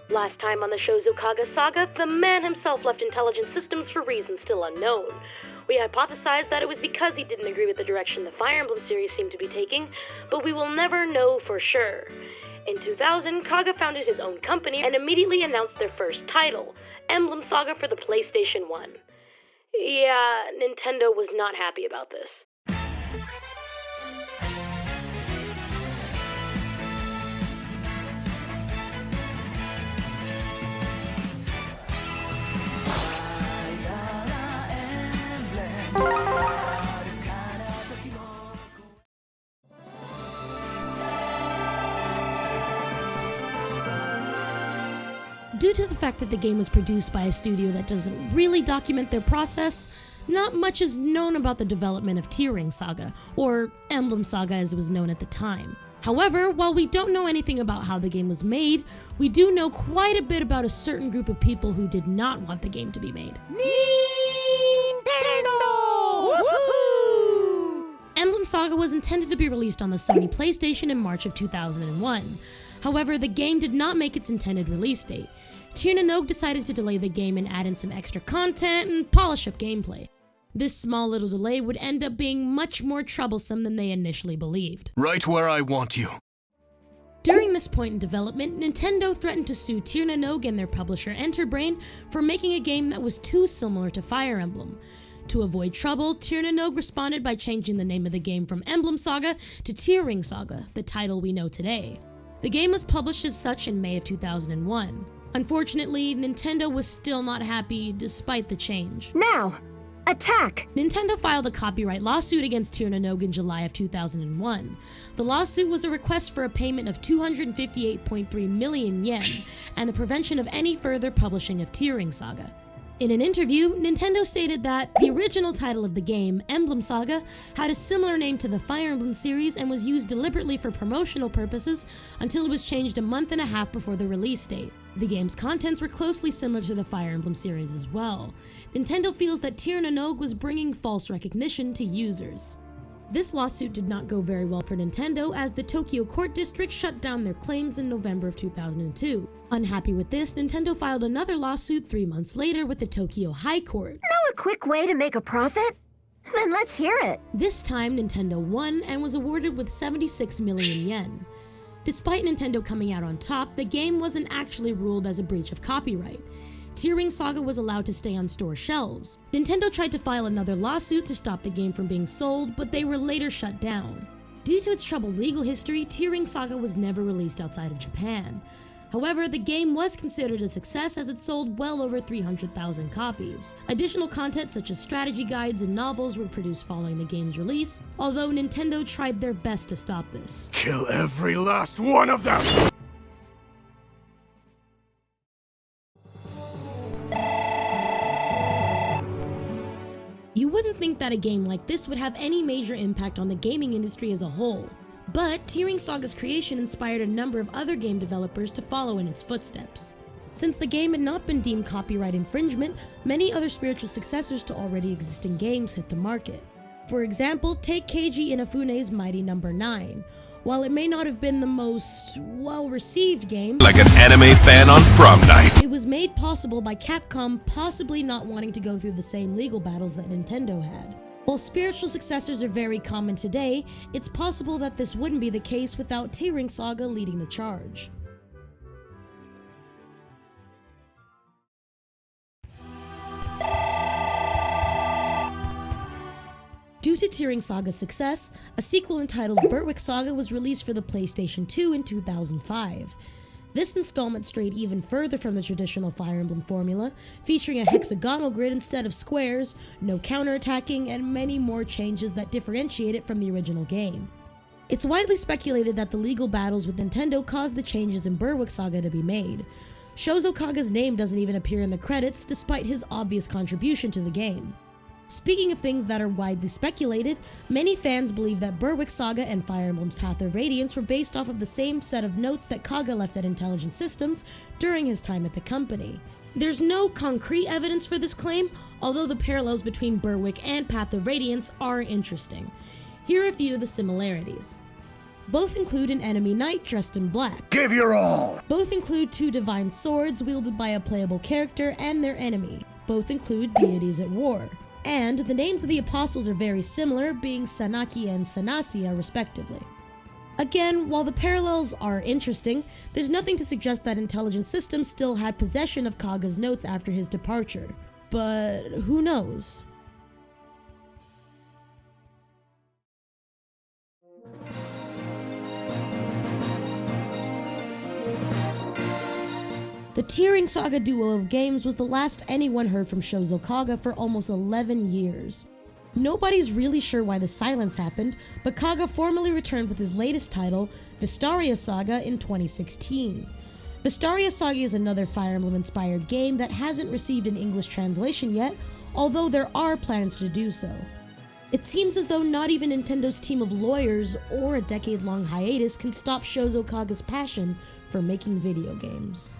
Last time on the Shozo Kaga saga, the man himself left Intelligent Systems for reasons still unknown. We hypothesized that it was because he didn't agree with the direction the Fire Emblem series seemed to be taking, but we will never know for sure. In 2000, Kaga founded his own company and immediately announced their first title, Emblem Saga for the PlayStation 1. Yeah, Nintendo was not happy about this. Due to the fact that the game was produced by a studio that doesn't really document their process, not much is known about the development of Thracia Saga, or Emblem Saga as it was known at the time. However, while we don't know anything about how the game was made, we do know quite a bit about a certain group of people who did not want the game to be made. Nintendo! Woohoo! Emblem Saga was intended to be released on the Sony PlayStation in March of 2001. However, the game did not make its intended release date. Thracia decided to delay the game and add in some extra content and polish up gameplay. This small little delay would end up being much more troublesome than they initially believed. Right where I want you. During this point in development, Nintendo threatened to sue Thracia and their publisher Enterbrain for making a game that was too similar to Fire Emblem. To avoid trouble, Thracia responded by changing the name of the game from Emblem Saga to Thracia Saga, the title we know today. The game was published as such in May of 2001. Unfortunately, Nintendo was still not happy despite the change. Now, attack! Nintendo filed a copyright lawsuit against Thracia in July of 2001. The lawsuit was a request for a payment of 258.3 million yen and the prevention of any further publishing of Thracia Saga. In an interview, Nintendo stated that the original title of the game, Emblem Saga, had a similar name to the Fire Emblem series and was used deliberately for promotional purposes until it was changed a month and a half before the release date. The game's contents were closely similar to the Fire Emblem series as well. Nintendo feels that Thracia was bringing false recognition to users. This lawsuit did not go very well for Nintendo as the Tokyo Court District shut down their claims in November of 2002. Unhappy with this, Nintendo filed another lawsuit 3 months later with the Tokyo High Court. Know a quick way to make a profit? Then let's hear it. This time, Nintendo won and was awarded with 76 million yen. Despite Nintendo coming out on top, the game wasn't actually ruled as a breach of copyright. Thracia Saga was allowed to stay on store shelves. Nintendo tried to file another lawsuit to stop the game from being sold, but they were later shut down. Due to its troubled legal history, Thracia Saga was never released outside of Japan. However, the game was considered a success as it sold well over 300,000 copies. Additional content such as strategy guides and novels were produced following the game's release, although Nintendo tried their best to stop this. Kill every last one of them! You wouldn't think that a game like this would have any major impact on the gaming industry as a whole. But Thracia Saga's creation inspired a number of other game developers to follow in its footsteps. Since the game had not been deemed copyright infringement, many other spiritual successors to already existing games hit the market. For example, take Keiji Inafune's Mighty No. 9. While it may not have been the most well-received game, Like an anime fan on prom night. it was made possible by Capcom possibly not wanting to go through the same legal battles that Nintendo had. While spiritual successors are very common today, it's possible that this wouldn't be the case without Thracia Saga leading the charge. Due to Thracia Saga's success, a sequel entitled Berwick Saga was released for the PlayStation 2 in 2005. This installment strayed even further from the traditional Fire Emblem formula, featuring a hexagonal grid instead of squares, no counterattacking, and many more changes that differentiate it from the original game. It's widely speculated that the legal battles with Nintendo caused the changes in Berwick Saga to be made. Shozo Kaga's name doesn't even appear in the credits, despite his obvious contribution to the game. Speaking of things that are widely speculated, many fans believe that Berwick Saga and Fire Emblem's Path of Radiance were based off of the same set of notes that Kaga left at Intelligent Systems during his time at the company. There's no concrete evidence for this claim, although the parallels between Berwick and Path of Radiance are interesting. Here are a few of the similarities. Both include an enemy knight dressed in black. Give your all! Both include 2 divine swords wielded by a playable character and their enemy. Both include deities at war. And the names of the apostles are very similar, being Sanaki and Sanacia respectively. Again, while the parallels are interesting, there's nothing to suggest that Intelligent Systems still had possession of Kaga's notes after his departure. But who knows? The Tearing Saga duo of games was the last anyone heard from Shozo Kaga for almost 11 years. Nobody's really sure why the silence happened, but Kaga formally returned with his latest title, Thracia Saga, in 2016. Thracia Saga is another Fire Emblem-inspired game that hasn't received an English translation yet, although there are plans to do so. It seems as though not even Nintendo's team of lawyers or a decade-long hiatus can stop Shozo Kaga's passion for making video games.